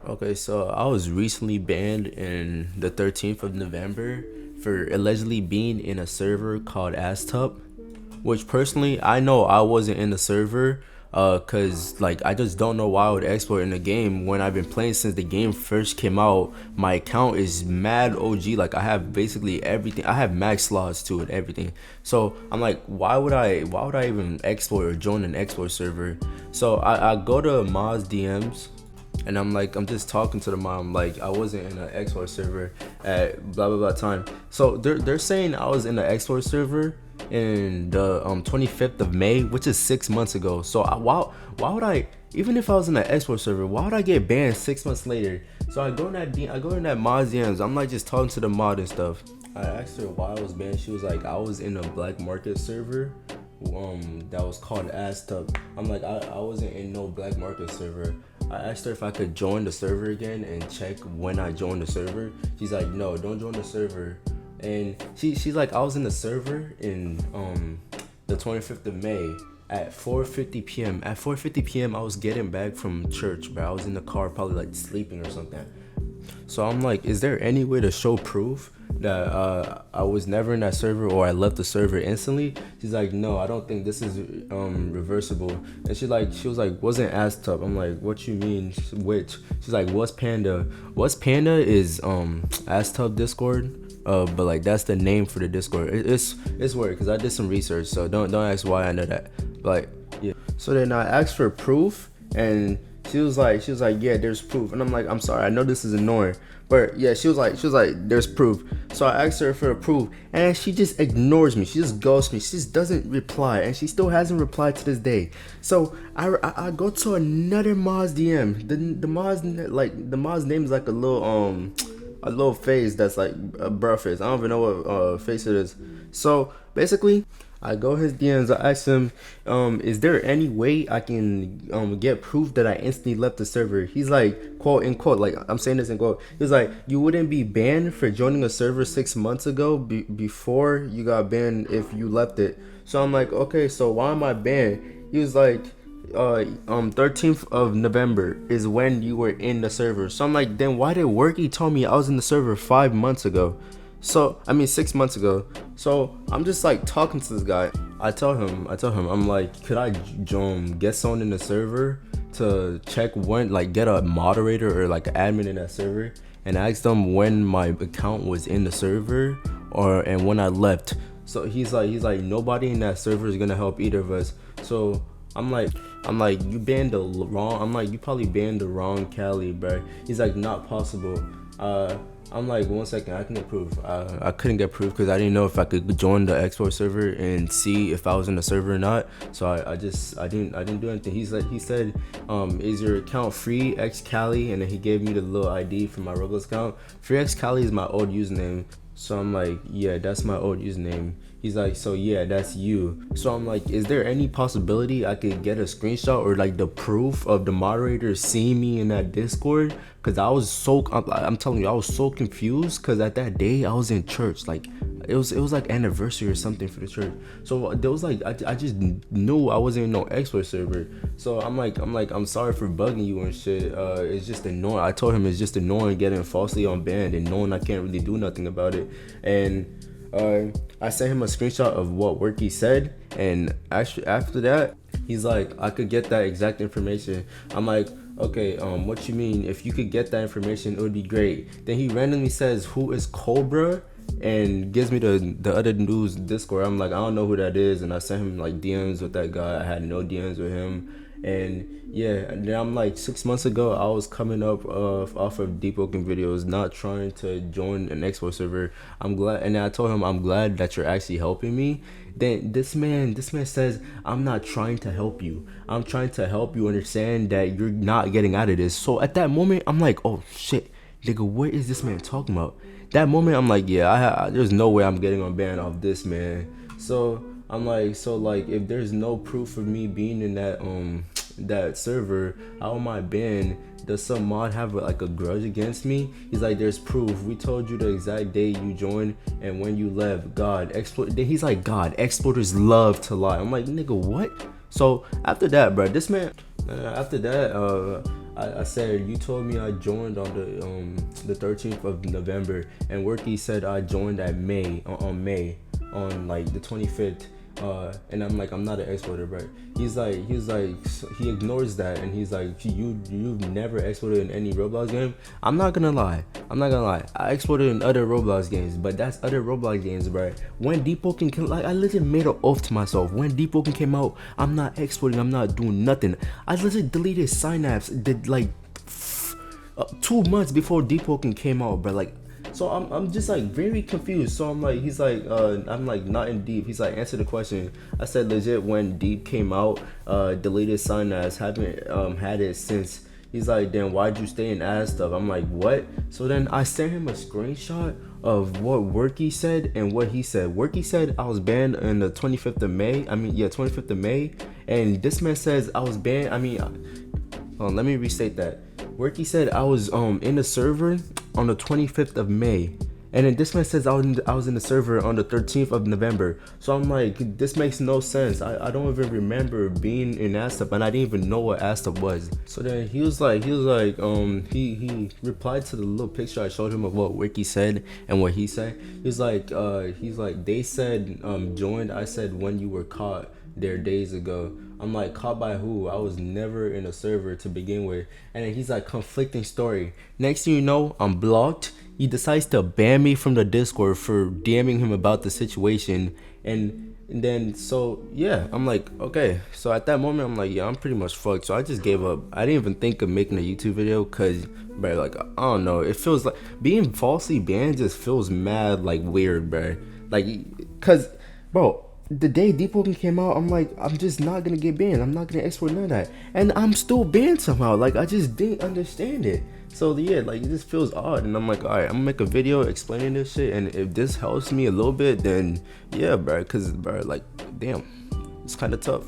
Okay, so I was recently banned in the 13th of November for allegedly being in a server called Astub, which personally I know I wasn't in the server, cause like I just don't know why I would exploit in the game when I've been playing since the game first came out. My account is mad OG, like I have basically everything. I have max slots to it, everything. So I'm like, why would I even exploit or join an exploit server? So I go to Moz DMs and I'm just talking to the mom like I wasn't in an export server at blah blah blah time. So they're saying I was in the export server in the 25th of May, which is 6 months ago. So why would I, even if I was in the export server, why would I get banned 6 months later? So I go in that mod DMs. I'm like just talking to the mod and stuff. I asked her why I was banned. She was like, I was in a black market server that was called Aztub. I'm like, I wasn't in no black market server. I asked her if I could join the server again and check when I joined the server. She's like, no, don't join the server. And she's like, I was in the server in the 25th of May at 4:50 p.m. At 4:50 p.m. I was getting back from church, but I was in the car probably like sleeping or something. So I'm like, is there any way to show proof that I was never in that server or I left the server instantly? She's like, no, I don't think this is reversible. And she was like, wasn't Aztub. I'm like, what you mean? Which? She's like, what's Panda? What's Panda is Aztub Discord. But like that's the name for the Discord. It's weird because I did some research, so don't ask why I know that. Like, yeah. So then I asked for proof, and she was like, yeah, there's proof. And I'm like, I'm sorry, I know this is annoying, but yeah, she was like, there's proof. So I asked her for the proof, and she just ignores me. She just ghosts me. She just doesn't reply, and she still hasn't replied to this day. So I go to another Moz DM. The Moz name is like a little face that's like a bruh face. I don't even know what face it is. So basically, I go his DMs. I ask him, is there any way I can get proof that I instantly left the server? He's like, quote unquote, like I'm saying this in quote. He's like, you wouldn't be banned for joining a server 6 months ago before you got banned if you left it. So I'm like, okay, so why am I banned? He was like, 13th of November is when you were in the server. So I'm like, then why did Worky tell me I was in the server 5 months ago? So I mean 6 months ago. So I'm just like talking to this guy. I tell him, I'm like, could I get someone in the server to check when, like get a moderator or like an admin in that server and ask them when my account was in the server and when I left. So he's like nobody in that server is gonna help either of us. So I'm like, you banned the wrong. I'm like, you probably banned the wrong Cali, bro. He's like, not possible. I'm like, 1 second, I can get proof. I couldn't get proof because I didn't know if I could join the export server and see if I was in the server or not. So I didn't do anything. He said, is your account free X Cali? And then he gave me the little ID for my Roblox account. Free X Cali is my old username. So I'm like, yeah, that's my old username. He's like, so yeah, that's you. So I'm like, is there any possibility I could get a screenshot or like the proof of the moderator seeing me in that Discord? Cause I was I'm telling you, I was so confused. Cause at that day I was in church, like it was like anniversary or something for the church. So there was like I just knew I wasn't in no expert server. So I'm sorry for bugging you and shit. It's just annoying. I told him it's just annoying getting falsely unbanned and knowing I can't really do nothing about it. And I sent him a screenshot of what Worky said, and actually after that, he's like, I could get that exact information. I'm like, okay, what you mean? If you could get that information, it would be great. Then he randomly says, who is Cobra? And gives me the other news Discord. I'm like, I don't know who that is, and I sent him like DMs with that guy. I had no DMs with him. And yeah, and then I'm like, 6 months ago I was coming up off of Deepwoken videos, not trying to join an expo server. I'm glad, and I told him, I'm glad that you're actually helping me. Then this man says, I'm not trying to help you, I'm trying to help you understand that you're not getting out of this. So at that moment I'm like, oh shit, nigga, what is this man talking about? That moment I'm like, yeah, there's no way I'm getting on ban off this man. So I'm like, if there's no proof of me being in that server, how am I banned? Does some mod have like a grudge against me? He's like, there's proof. We told you the exact day you joined and when you left. Then he's like, God, exporters love to lie. I'm like, nigga, what? So after that, bro, this man, after that, I said you told me I joined on the 13th of November, and Worky said I joined at May on like the 25th. And I'm like, I'm not an exporter, bro. He's like, he ignores that, and he's like, you've never exported in any Roblox game. I'm not gonna lie. I exported in other Roblox games, but that's other Roblox games, bro. When Deepwoken came, like, I literally made an oath to myself. When Deepwoken came out, I'm not exporting. I'm not doing nothing. I literally deleted Synapse. Did like 2 months before Deepwoken came out, bro. Like. So I'm just like very confused. So I'm like, he's like, I'm like not in Deep. He's like, answer the question. I said legit when Deep came out, deleted Synapse, haven't had it since. He's like, then why'd you stay in ad stuff? I'm like, what? So then I sent him a screenshot of what Worky said and what he said. Worky said I was banned on the 25th of May. 25th of May. And this man says I was banned. Let me restate that. Worky said I was in the server on the 25th of May, and then this man says I was in the server on the 13th of November. So I'm like, this makes no sense. I don't even remember being in Astap, and I didn't even know what Astap was. So then he replied to the little picture I showed him of what Worky said and what he said. He's like they said joined. I said when you were caught there days ago. I'm like, caught by who? I was never in a server to begin with. And then he's like, conflicting story. Next thing you know, I'm blocked. He decides to ban me from the Discord for DMing him about the situation. And then, so yeah, I'm like, okay. So at that moment, I'm like, yeah, I'm pretty much fucked. So I just gave up. I didn't even think of making a YouTube video because, bro, like, I don't know. It feels like being falsely banned just feels mad, like, weird, bro. Like, because, bro, the day Deepwoken came out, I'm like, I'm just not gonna get banned. I'm not gonna export none of that, and I'm still banned somehow. Like, I just didn't understand it. So yeah, like, it just feels odd, and I'm like, all right, I'm gonna make a video explaining this shit, and if this helps me a little bit, then yeah, bro. Cause, bro, like, damn, it's kind of tough.